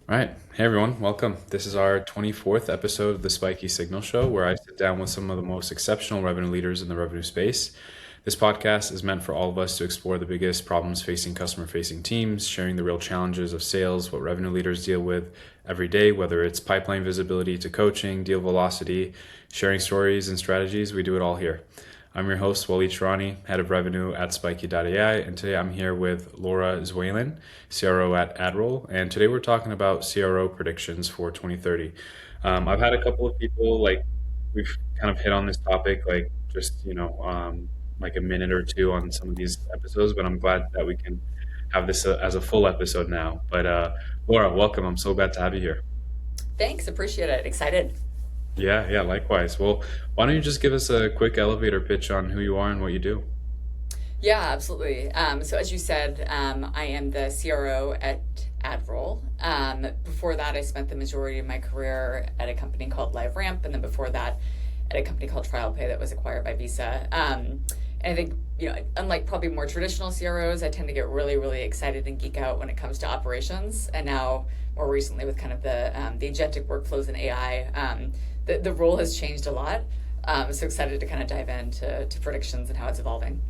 All right. Hey, everyone. Welcome. This is our 24th episode of the Spiky Signal Show, where I sit down with some of the most exceptional revenue leaders in the revenue space. This podcast is meant for all of us to explore the biggest problems facing customer facing teams, sharing the real challenges of sales, what revenue leaders deal with every day, whether it's pipeline visibility to coaching, deal velocity, sharing stories and strategies. We do it all here. I'm your host, Waleed Sharani, Head of Revenue at Spiky.ai, and today I'm here with Laura Zwahlen, CRO at AdRoll, and today we're talking about CRO predictions for 2030. I've had a couple of people, we've kind of hit on this topic, like a minute or two on some of these episodes, but I'm glad that we can have this as a full episode now. But Laura, welcome. I'm so glad to have you here. Thanks, appreciate it. Excited. Yeah, likewise. Well, why don't you just give us a quick elevator pitch on who you are and what you do? Yeah, absolutely. So as you said, I am the CRO at AdRoll. Before that, I spent the majority of my career at a company called LiveRamp, and then before that, at a company called TrialPay that was acquired by Visa. And I think, unlike probably more traditional CROs, I tend to get really, really excited and geek out when it comes to operations. And now, more recently, with kind of the agentic workflows and AI, the role has changed a lot. So excited to kind of dive into predictions and how it's evolving.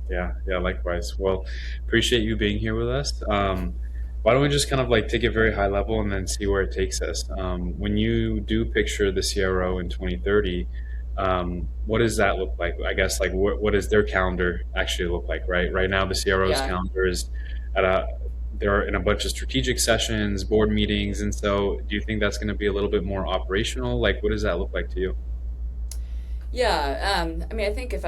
Yeah, likewise. Well, appreciate you being here with us. Why don't we just kind of like take it very high level and then see where it takes us? When you do picture the CRO in 2030, what does that look like? I guess like what does their calendar actually look like, right? Right now, the CRO's Yeah. calendar is at a they're in a bunch of strategic sessions, board meetings, and so do you think that's going to be a little bit more operational? Like, what does that look like to you? Yeah. I mean, I think if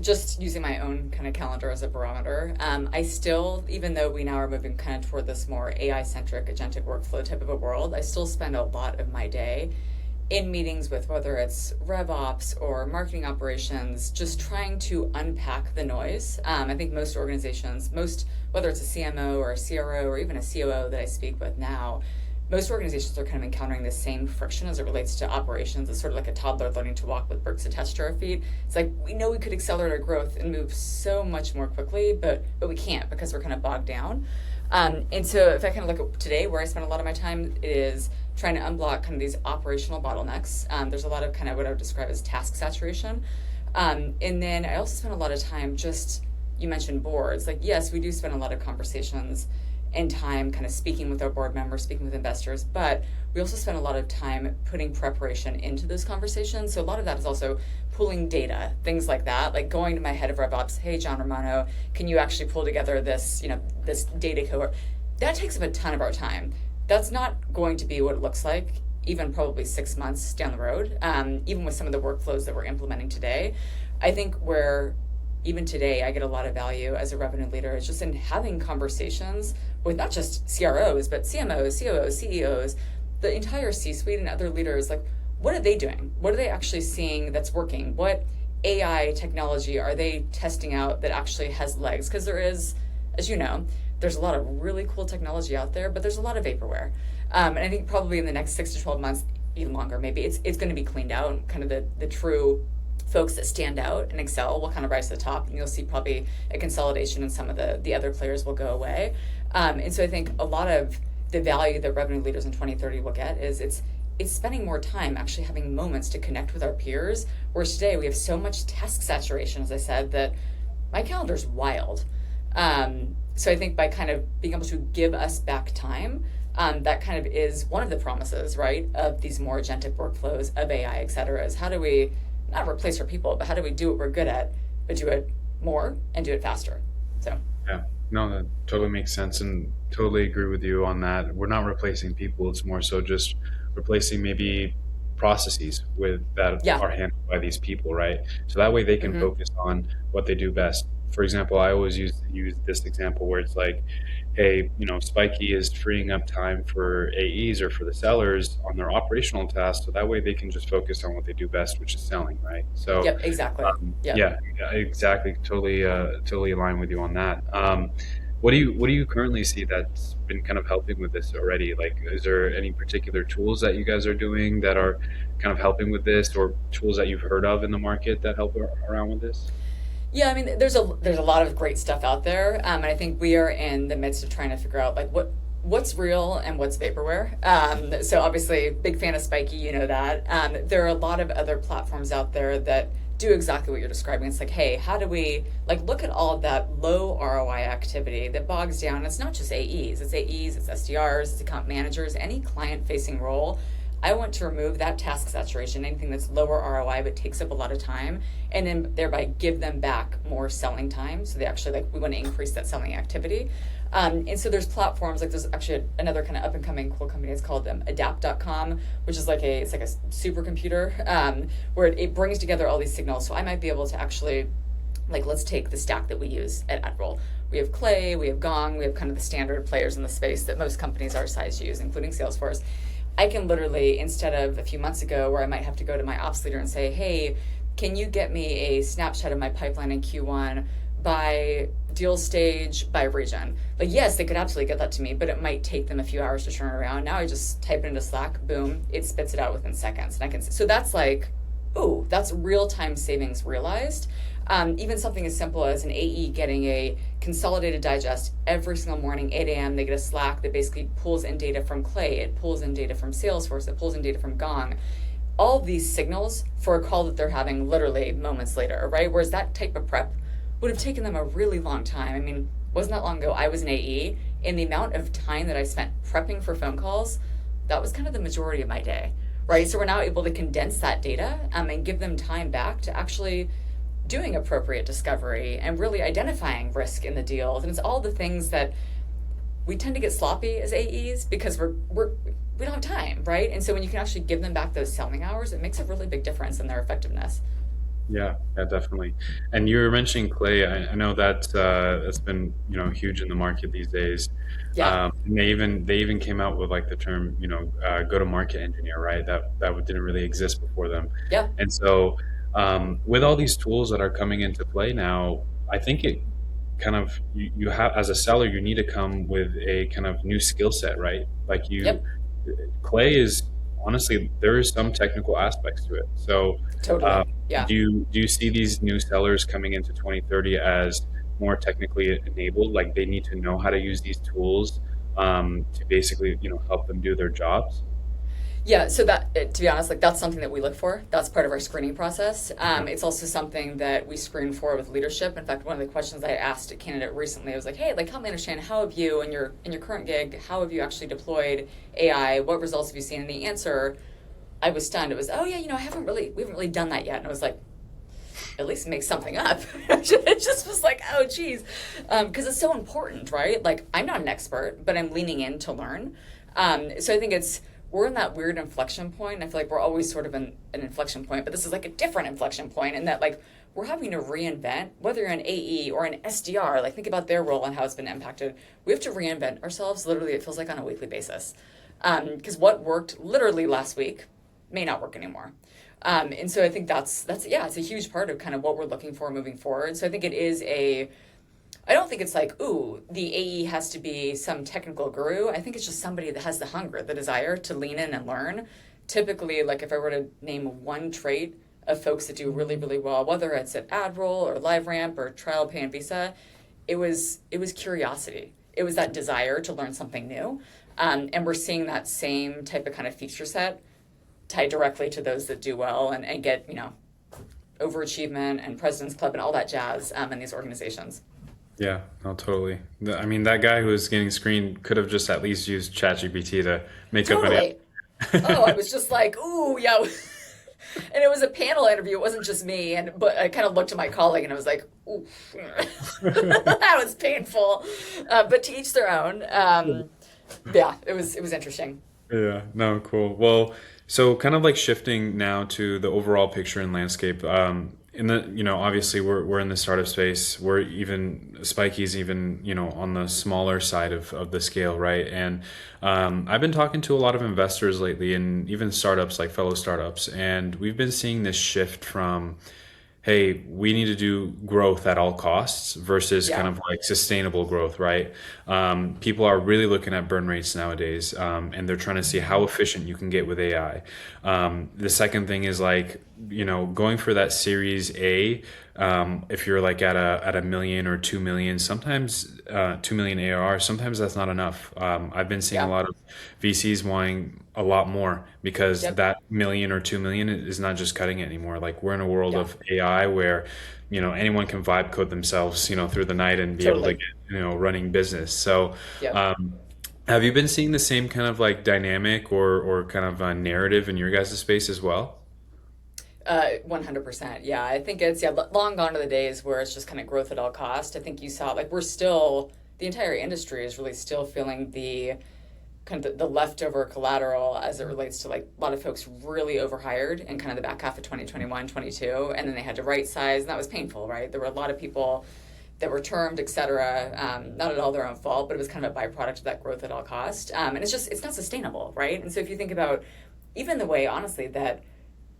just using my own kind of calendar as a barometer, I still, even though we now are moving kind of toward this more AI centric agentic workflow type of a world, I still spend a lot of my day in meetings with whether it's RevOps or marketing operations, just trying to unpack the noise. I think most organizations, whether it's a CMO or a CRO or even a COO that I speak with now, most organizations are kind of encountering the same friction as it relates to operations. It's sort of like a toddler learning to walk with bricks attached to our feet. It's like we know we could accelerate our growth and move so much more quickly, but we can't because we're kind of bogged down. And so if I kind of look at today, where I spend a lot of my time is trying to unblock kind of these operational bottlenecks. There's a lot of kind of what I would describe as task saturation. And then I also spend a lot of time just, you mentioned boards. Like, yes, we do spend a lot of conversations and time kind of speaking with our board members, speaking with investors, but we also spend a lot of time putting preparation into those conversations. So a lot of that is also pulling data, things like that, like going to my head of RevOps, hey, John Romano, can you actually pull together this, this data cohort? That takes up a ton of our time. That's not going to be what it looks like even probably 6 months down the road, even with some of the workflows that we're implementing today. I think where even today I get a lot of value as a revenue leader is just in having conversations with not just CROs, but CMOs, COOs, CEOs, the entire C-suite and other leaders. Like, what are they doing? What are they actually seeing that's working? What AI technology are they testing out that actually has legs? Because there is, as you know, there's a lot of really cool technology out there, but there's a lot of vaporware. And I think probably in the next 6 to 12 months, even longer, maybe it's going to be cleaned out. And kind of the true folks that stand out and excel will kind of rise to the top, and you'll see probably a consolidation, and some of the other players will go away. And so I think a lot of the value that revenue leaders in 2030 will get is it's spending more time actually having moments to connect with our peers. Whereas today we have so much task saturation, as I said, that my calendar's wild. So I think by kind of being able to give us back time, that kind of is one of the promises, right, of these more agentic workflows of AI, et cetera, is how do we not replace our people, but how do we do what we're good at, but do it more and do it faster? So Yeah, no, that totally makes sense and totally agree with you on that. We're not replacing people, it's more so just replacing maybe processes with that yeah. are handled by these people, right? So that way they can Mm-hmm. focus on what they do best. For example, I always use this example where it's like, hey, Spiky is freeing up time for AEs or for the sellers on their operational tasks, so that way they can just focus on what they do best, which is selling, right? So Yep, exactly. Yep. yeah, exactly. Totally aligned with you on that. What do you currently see that's been kind of helping with this already? Like, is there any particular tools that you guys are doing that are kind of helping with this, or tools that you've heard of in the market that help around with this? Yeah, I mean, there's a lot of great stuff out there, and I think we are in the midst of trying to figure out like what's real and what's vaporware. So obviously, big fan of Spiky, you know that. There are a lot of other platforms out there that do exactly what you're describing. It's like, hey, how do we like look at all of that low ROI activity that bogs down? It's not just AEs, it's SDRs, it's account managers, any client-facing role. I want to remove that task saturation, anything that's lower ROI but takes up a lot of time, and then thereby give them back more selling time. So they actually like we want to increase that selling activity. And so there's platforms like there's actually another kind of up and coming cool company. It's called adapt.com, which is like it's like a supercomputer where it brings together all these signals. So I might be able to actually like let's take the stack that we use at AdRoll. We have Clay, we have Gong, we have kind of the standard players in the space that most companies our size use, including Salesforce. I can literally, instead of a few months ago where I might have to go to my ops leader and say, hey, can you get me a snapshot of my pipeline in Q1 by deal stage, by region? Like, yes, they could absolutely get that to me, but it might take them a few hours to turn it around. Now I just type it into Slack, boom, it spits it out within seconds. And I can, so that's like, ooh, that's real-time savings realized. Even something as simple as an AE getting a consolidated digest every single morning, 8 a.m., they get a Slack that basically pulls in data from Clay, it pulls in data from Salesforce, it pulls in data from Gong. All of these signals for a call that they're having literally moments later, right? Whereas that type of prep would have taken them a really long time. I mean, wasn't that long ago I was an AE, and the amount of time that I spent prepping for phone calls, that was kind of the majority of my day, right? So we're now able to condense that data and give them time back to actually doing appropriate discovery and really identifying risk in the deals. And it's all the things that we tend to get sloppy as AEs because we don't have time, right? And so when you can actually give them back those selling hours, it makes a really big difference in their effectiveness. Yeah, definitely. And you were mentioning Clay. I know that that's been huge in the market these days. Yeah. And they even came out with like the term go to market engineer, right? That didn't really exist before them. Yeah. And so with all these tools that are coming into play now, I think it kind of you have as a seller you need to come with a kind of new skill set, right? Like Yep. Clay is honestly there is some technical aspects to it. So Totally. Yeah. do you see these new sellers coming into 2030 as more technically enabled? Like they need to know how to use these tools to basically help them do their jobs. Yeah, so that, to be honest, like that's something that we look for. That's part of our screening process. It's also something that we screen for with leadership. In fact, one of the questions I asked a candidate recently, I was like, "Hey, like, help me understand how have you in your current gig, how have you actually deployed AI? What results have you seen?" And the answer, I was stunned. It was, "Oh yeah, we haven't really done that yet." And I was like, "At least make something up." It just was like, "Oh geez," because it's so important, right? Like, I'm not an expert, but I'm leaning in to learn. So I think we're in that weird inflection point. I feel like we're always sort of in an inflection point, but this is like a different inflection point in that like we're having to reinvent, whether you're an AE or an SDR, like think about their role and how it's been impacted. We have to reinvent ourselves literally, it feels like on a weekly basis. Because what worked literally last week may not work anymore. And so I think that's yeah, it's a huge part of kind of what we're looking for moving forward. So I think it is I don't think it's like, ooh, the AE has to be some technical guru. I think it's just somebody that has the hunger, the desire to lean in and learn. Typically, like if I were to name one trait of folks that do really, really well, whether it's at AdRoll or LiveRamp or Trial Pay and Visa, it was curiosity. It was that desire to learn something new. And we're seeing that same type of kind of feature set tied directly to those that do well and get, overachievement and President's Club and all that jazz in these organizations. Yeah, no, totally. I mean, that guy who was getting screened could have just at least used ChatGPT to make up an Totally. Oh, I was just like, ooh, yeah. And it was a panel interview. It wasn't just me. But I kind of looked at my colleague and I was like, ooh, that was painful. But to each their own. Yeah, it was interesting. Yeah, no, cool. Well, so kind of like shifting now to the overall picture and landscape. In the, obviously we're in the startup space. We're even Spiky's even, on the smaller side of the scale, right? And I've been talking to a lot of investors lately and even startups like fellow startups, and we've been seeing this shift from, hey, we need to do growth at all costs versus kind Yeah. of like sustainable growth, right? People are really looking at burn rates nowadays, and they're trying to see how efficient you can get with AI. The second thing is like going for that Series A, if you're like at a million or 2 million, sometimes 2 million ARR, sometimes that's not enough. I've been seeing a Yeah. lot of VCs wanting a lot more because Yep. that million or 2 million is not just cutting it anymore. Like we're in a world Yeah. of AI where anyone can vibe code themselves through the night and be able to Totally. get running business. So Yep. um, have you been seeing the same kind of like dynamic or kind of narrative in your guys' space as well? 100%. Yeah, I think it's long gone to the days where it's just kind of growth at all cost. I think you saw like we're still the entire industry is really still feeling the kind of the leftover collateral as it relates to like a lot of folks really overhired in kind of the back half of 2021, 22, and then they had to right size, and that was painful, right? There were a lot of people that were termed, et cetera, not at all their own fault, but it was kind of a byproduct of that growth at all cost. And it's not sustainable, right? And so if you think about even the way, honestly, that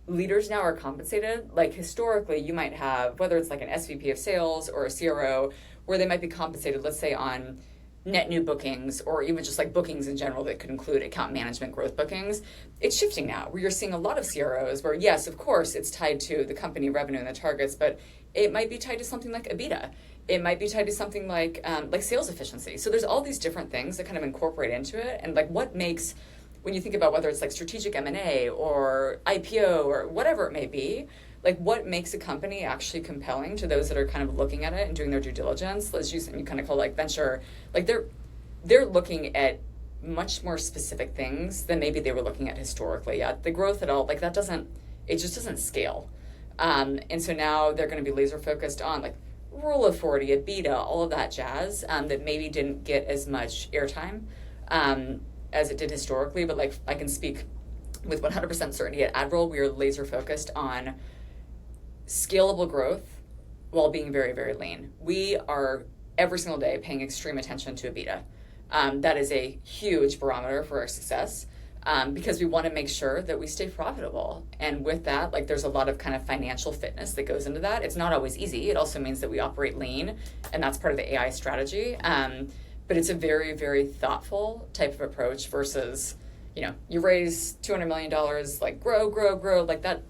leaders now are compensated, like historically you might have, whether it's like an SVP of sales or a CRO, where they might be compensated, let's say on net new bookings or even just like bookings in general that could include account management growth bookings. It's shifting now where you're seeing a lot of CROs where, yes, of course, it's tied to the company revenue and the targets, but it might be tied to something like EBITDA. It might be tied to something like sales efficiency. So there's all these different things that kind of incorporate into it. And like what makes, when you think about whether it's like strategic M&A or IPO or whatever it may be, like what makes a company actually compelling to those that are kind of looking at it and doing their due diligence. Let's use something you kind of call like venture. Like they're looking at much more specific things than maybe they were looking at historically. Yeah, the growth at all, like that doesn't, it just doesn't scale. And so now they're going to be laser focused on like Rule of 40, EBITDA, all of that jazz that maybe didn't get as much airtime as it did historically. But like I can speak with 100% certainty at AdRoll, we are laser focused on scalable growth while being very, very lean. We are every single day paying extreme attention to EBITDA. That is a huge barometer for our success because we want to make sure that we stay profitable. And with that, like there's a lot of kind of financial fitness that goes into that. It's not always easy. It also means that we operate lean, and that's part of the AI strategy. But it's a very, very thoughtful type of approach versus, you raise $200 million, like grow, like that.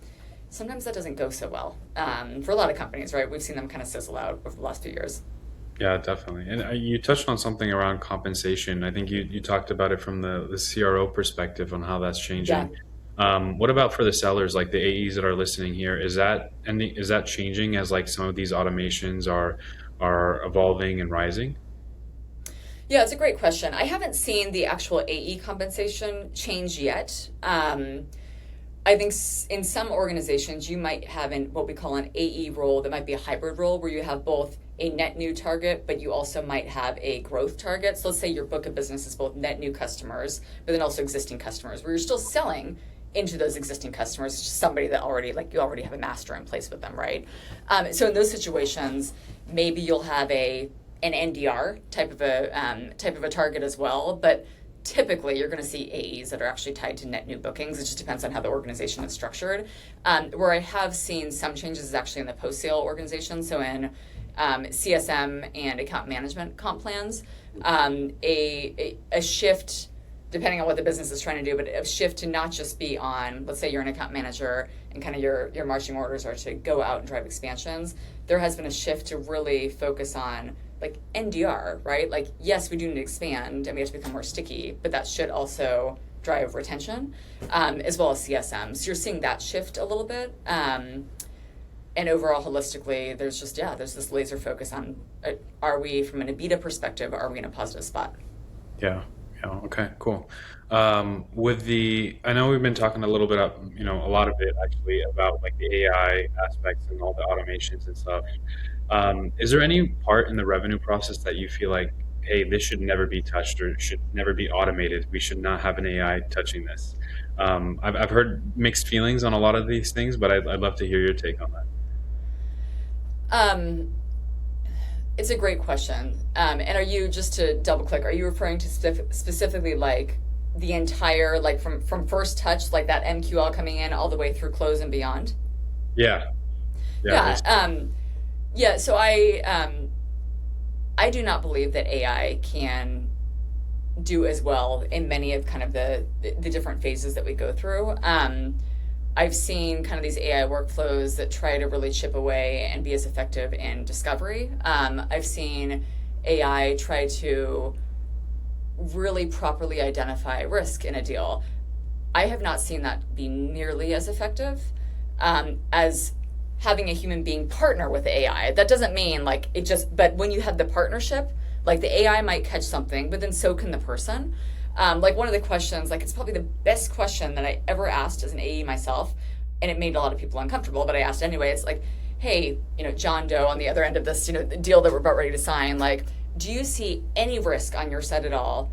Sometimes that doesn't go so well for a lot of companies, right? We've seen them kind of sizzle out over the last few years. Yeah, definitely. And you touched on something around compensation. I think you talked about it from the CRO perspective on how that's Yeah. changing. What about for the sellers, like the AEs that are listening here? Is that changing as like some of these automations are evolving and rising? Yeah, it's a great question. I haven't seen the actual AE compensation change yet. I think in some organizations you might have what we call an AE role that might be a hybrid role where you have both a net new target, but you also might have a growth target. So let's say your book of business is both net new customers, but then also existing customers, where you're still selling into those existing customers, just somebody that already, like you already have a master in place with them, right? So in those situations, maybe you'll have an NDR type of a target as well, but typically you're going to see AEs that are actually tied to net new bookings. It just depends on how the organization is structured. Where I have seen some changes is actually in the post-sale organization. So in CSM and account management comp plans, a shift, depending on what the business is trying to do, but a shift to not just be on, let's say you're an account manager and kind of your marching orders are to go out and drive expansions. There has been a shift to really focus on like NDR, right? Like, yes, we do need to expand and we have to become more sticky, but that should also drive retention as well as CSM. So you're seeing that shift a little bit. And overall, holistically, there's this laser focus on, are we, from an EBITDA perspective, are we in a positive spot? Yeah. Yeah. Okay. Cool. I know we've been talking a little bit, a lot of it actually about like the AI aspects and all the automations and stuff. Is there any part in the revenue process that you feel like, hey, this should never be touched or should never be automated? We should not have an AI touching this. I've heard mixed feelings on a lot of these things, but I'd love to hear your take on that. Um, it's a great question. And are you, just to double click, are you referring to specifically like the entire, like from first touch, like that MQL coming in all the way through close and beyond? Yeah. Yeah. Yeah. Yeah. So I do not believe that AI can do as well in many of kind of the different phases that we go through. I've seen kind of these AI workflows that try to really chip away and be as effective in discovery. I've seen AI try to really properly identify risk in a deal. I have not seen that be nearly as effective as having a human being partner with AI. That doesn't mean like it just, but when you have the partnership, like the AI might catch something, but then so can the person. Like one of the questions, like it's probably the best question that I ever asked as an AE myself, and it made a lot of people uncomfortable, but I asked anyway. It's like, hey, John Doe on the other end of this, the deal that we're about ready to sign, like, do you see any risk on your side at all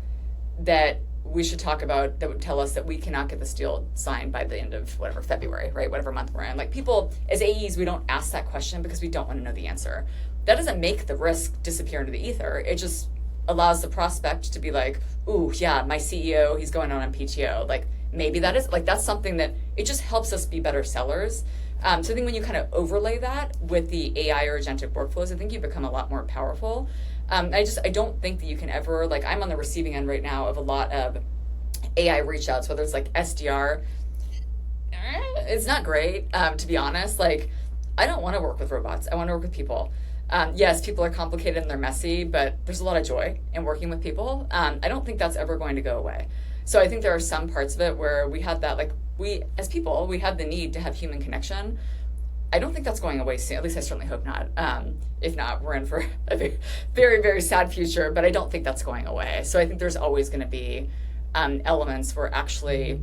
that we should talk about that would tell us that we cannot get this deal signed by the end of whatever February, right? Whatever month we're in. Like people, as AEs, we don't ask that question because we don't want to know the answer. That doesn't make the risk disappear into the ether. It just allows the prospect to be like, ooh, yeah, my CEO, he's going on PTO. Like maybe that is, like that's something that it just helps us be better sellers. So I think when you kind of overlay that with the AI or agentic workflows, I think you become a lot more powerful. I don't think that you can ever, like I'm on the receiving end right now of a lot of AI reach outs, whether it's like SDR. It's not great, to be honest. Like I don't want to work with robots. I want to work with people. Yes, people are complicated and they're messy, but there's a lot of joy in working with people. I don't think that's ever going to go away. So I think there are some parts of it where we had that, like we, as people, we had the need to have human connection. I don't think that's going away soon. At least I certainly hope not. If not, we're in for a very, very sad future, but I don't think that's going away. So I think there's always going to be elements where actually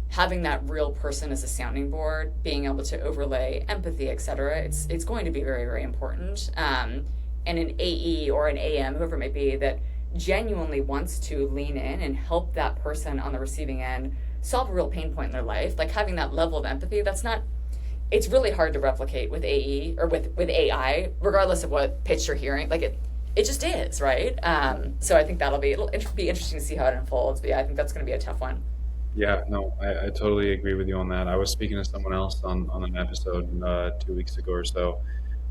having that real person as a sounding board, being able to overlay empathy, et cetera, it's going to be very, very important. And an AE or an AM, whoever it may be, that genuinely wants to lean in and help that person on the receiving end solve a real pain point in their life, like having that level of empathy, it's really hard to replicate with AE or with AI, regardless of what pitch you're hearing. Like it just is, right? So I think it'll be interesting to see how it unfolds. But yeah, I think that's going to be a tough one. Yeah, no, I totally agree with you on that. I was speaking to someone else on an episode 2 weeks ago or so,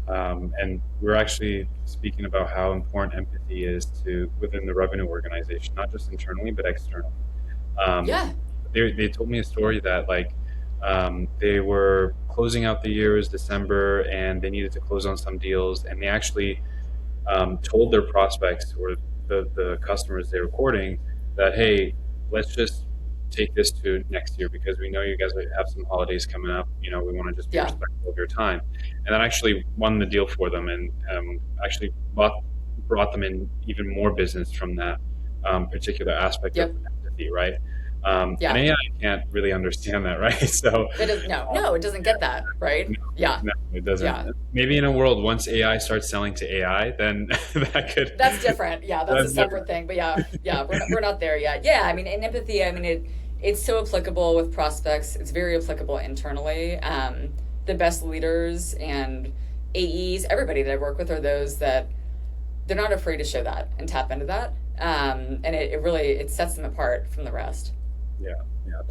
and we're actually speaking about how important empathy is to within the revenue organization, not just internally but externally. Yeah. They told me a story that like they were closing out the year, it was December, and they needed to close on some deals, and they actually told their prospects or the customers they were courting that, hey, let's just take this to next year because we know you guys have some holidays coming up. We want to just be respectful of your time. And that actually won the deal for them and actually brought them in even more business from that particular aspect of empathy, right? And AI can't really understand that, right? So no, it doesn't get that, right? No, it doesn't. Yeah. Maybe in a world once AI starts selling to AI, then That's different. Yeah, that's a separate thing. But we're not there yet. Yeah, I mean, in empathy, I mean, it's so applicable with prospects. It's very applicable internally. The best leaders and AEs, everybody that I work with, are those that they're not afraid to show that and tap into that. And it really sets them apart from the rest. Yeah,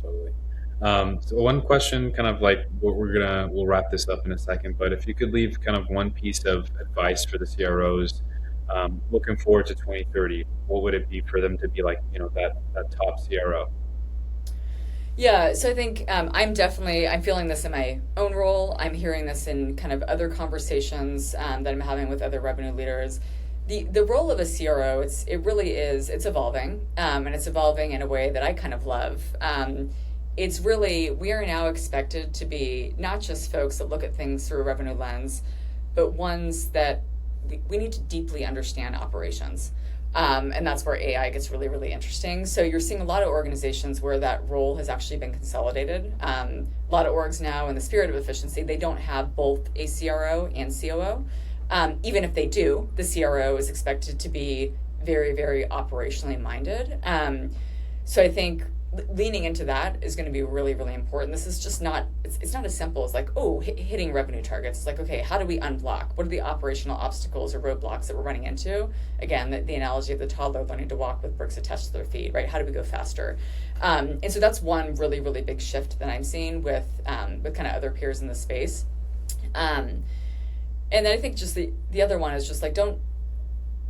totally. So one question, kind of like we'll wrap this up in a second, but if you could leave kind of one piece of advice for the CROs looking forward to 2030, what would it be for them to be like, that top CRO? Yeah, so I think I'm feeling this in my own role. I'm hearing this in kind of other conversations that I'm having with other revenue leaders. The role of a CRO, it's evolving, and it's evolving in a way that I kind of love. We are now expected to be not just folks that look at things through a revenue lens, but ones that we need to deeply understand operations. And that's where AI gets really, really interesting. So you're seeing a lot of organizations where that role has actually been consolidated. A lot of orgs now, in the spirit of efficiency, they don't have both a CRO and COO. Even if they do, the CRO is expected to be very, very operationally minded. So I think leaning into that is going to be really, really important. This is just not, it's not as simple as like, hitting revenue targets. It's like, okay, how do we unblock? What are the operational obstacles or roadblocks that we're running into? Again, the analogy of the toddler learning to walk with bricks attached to their feet, right? How do we go faster? And so that's one really, really big shift that I'm seeing with kind of other peers in the space. And then I think just the other one is just like, don't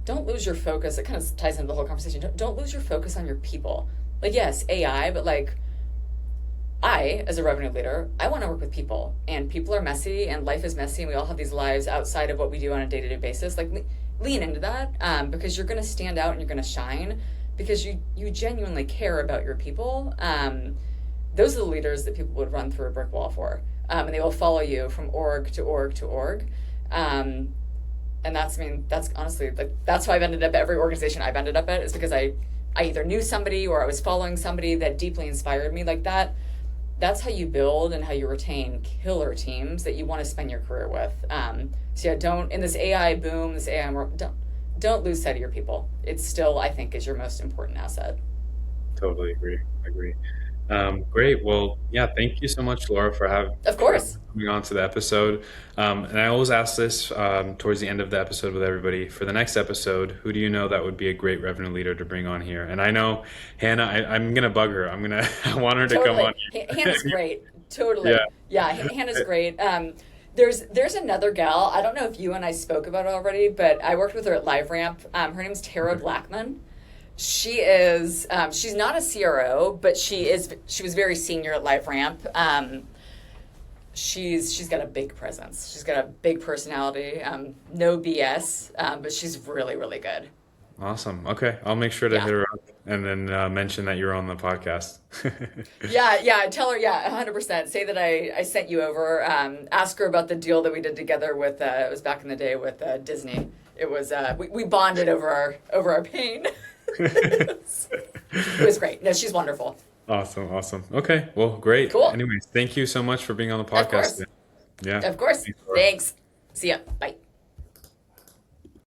lose your focus. It kind of ties into the whole conversation. Don't lose your focus on your people. Like, yes, AI, but like, as a revenue leader, I want to work with people, and people are messy, and life is messy, and we all have these lives outside of what we do on a day-to-day basis. Like, lean into that, because you're going to stand out and you're going to shine because you genuinely care about your people. Those are the leaders that people would run through a brick wall for, and they will follow you from org to org to org. And that's honestly, like, that's why I've ended up at every organization I've ended up at, is because I either knew somebody or I was following somebody that deeply inspired me like that. That's how you build and how you retain killer teams that you want to spend your career with. So yeah, don't, in this AI boom, this AI world, don't lose sight of your people. It still, I think, is your most important asset. Totally agree. Great. Well, yeah, thank you so much, Laura, for Of course. coming on to the episode. And I always ask this towards the end of the episode with everybody. For the next episode, who do you know that would be a great revenue leader to bring on here? And I know Hannah, I'm going to bug her. I want her to come on here. Hannah's great. Totally. Yeah, Hannah's great. There's another gal. I don't know if you and I spoke about it already, but I worked with her at LiveRamp. Her name's Tara Blackman. She is, she's not a CRO, but she was very senior at LiveRamp. She's got a big presence. She's got a big personality, no BS, but she's really, really good. Awesome. Okay. I'll make sure to hit her up and then mention that you're on the podcast. Yeah. Tell her, 100%. Say that I sent you over. Ask her about the deal that we did together with, it was back in the day with Disney. It was, we bonded over our pain. It was great. No, she's wonderful. Awesome. Okay. Well, great. Cool. Anyways, thank you so much for being on the podcast. Of course. Yeah. Of course. Thanks. See ya. Bye.